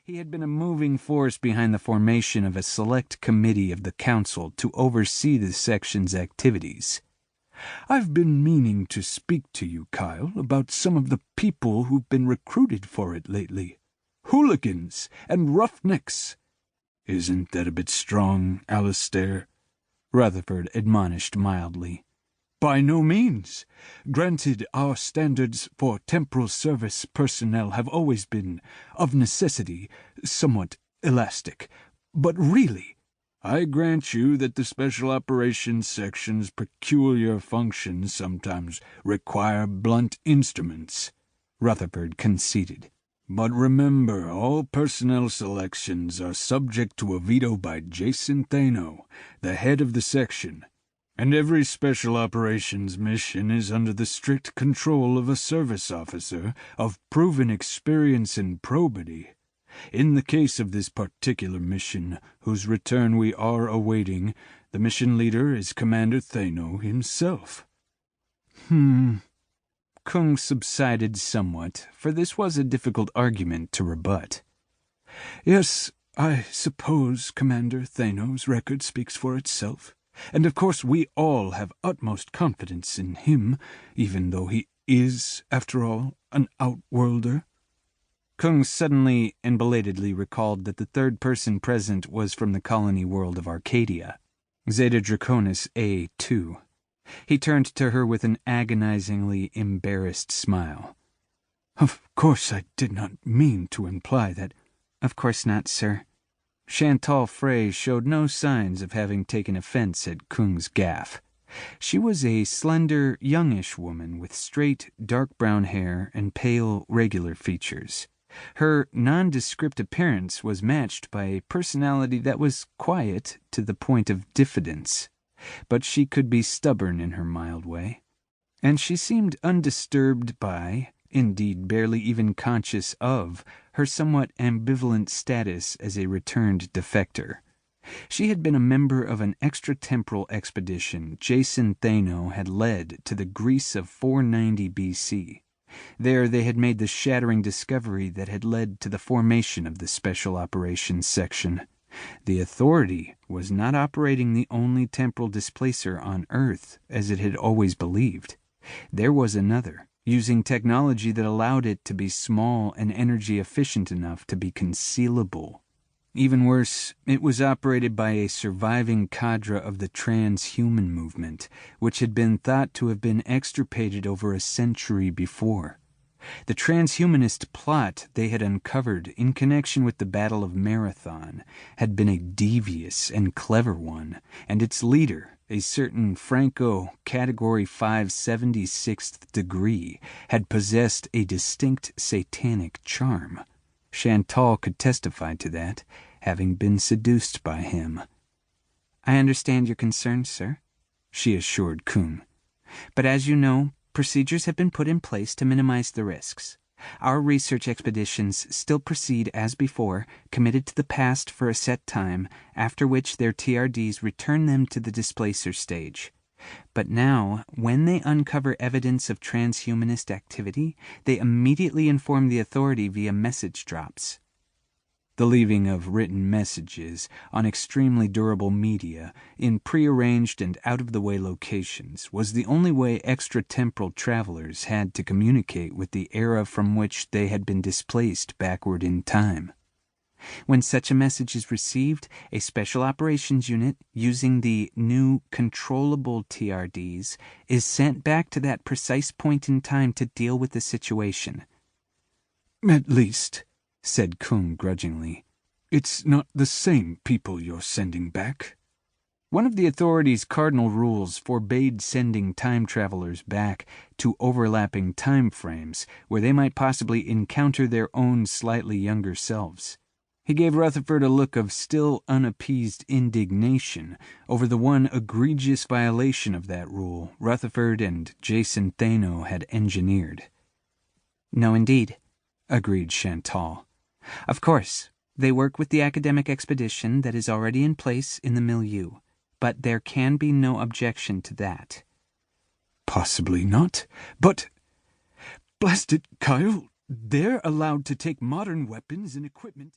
He had been a moving force behind the formation of a select committee of the council to oversee the section's activities. "I've been meaning to speak to you, Kyle, about some of the people who've been recruited for it lately. Hooligans and roughnecks." "Isn't that a bit strong, Alistair?" Rutherford admonished mildly. "By no means. Granted, our standards for temporal service personnel have always been, of necessity, somewhat elastic. But really—" "I grant you that the Special Operations Section's peculiar functions sometimes require blunt instruments," Rutherford conceded. "But remember, all personnel selections are subject to a veto by Jason Thanou, the head of the section. And every Special Operations mission is under the strict control of a service officer of proven experience and probity. In the case of this particular mission, whose return we are awaiting, the mission leader is Commander Thanou himself." Kung subsided somewhat, for this was a difficult argument to rebut. "Yes, I suppose Commander Thanou's record speaks for itself. And of course we all have utmost confidence in him, even though he is, after all, an outworlder." Kung suddenly and belatedly recalled that the third person present was from the colony world of Arcadia, Zeta Draconis A2. He turned to her with an agonizingly embarrassed smile. "Of course I did not mean to imply that—" "Of course not, sir." Chantal Frey showed no signs of having taken offense at Kung's gaffe. She was a slender, youngish woman with straight, dark brown hair and pale, regular features. Her nondescript appearance was matched by a personality that was quiet to the point of diffidence, but she could be stubborn in her mild way, and she seemed undisturbed by, indeed barely even conscious of, her somewhat ambivalent status as a returned defector. She had been a member of an extratemporal expedition Jason Thanou had led to the Greece of 490 BC. There they had made the shattering discovery that had led to the formation of the Special Operations Section. The Authority was not operating the only temporal displacer on Earth, as it had always believed. There was another, using technology that allowed it to be small and energy efficient enough to be concealable. Even worse, it was operated by a surviving cadre of the transhuman movement, which had been thought to have been extirpated over a century before. The transhumanist plot they had uncovered in connection with the Battle of Marathon had been a devious and clever one, and its leader, a certain Franco Category 5 76th degree, had possessed a distinct satanic charm. Chantal could testify to that, having been seduced by him. "I understand your concerns, sir," she assured Kuhn. "But as you know, procedures have been put in place to minimize the risks. Our research expeditions still proceed as before, committed to the past for a set time, after which their TRDs return them to the displacer stage. But now, when they uncover evidence of transhumanist activity, they immediately inform the Authority via message drops." The leaving of written messages on extremely durable media in prearranged and out-of-the-way locations was the only way extratemporal travelers had to communicate with the era from which they had been displaced backward in time. When such a message is received, a special operations unit, using the new controllable TRDs, is sent back to that precise point in time to deal with the situation. "At least," said Kung grudgingly, "it's not the same people you're sending back." One of the Authority's cardinal rules forbade sending time travelers back to overlapping time frames where they might possibly encounter their own slightly younger selves. He gave Rutherford a look of still unappeased indignation over the one egregious violation of that rule Rutherford and Jason Thanou had engineered. "No, indeed," agreed Chantal. "Of course, they work with the academic expedition that is already in place in the milieu, but there can be no objection to that." "Possibly not, but blast it, Kyle, they're allowed to take modern weapons and equipment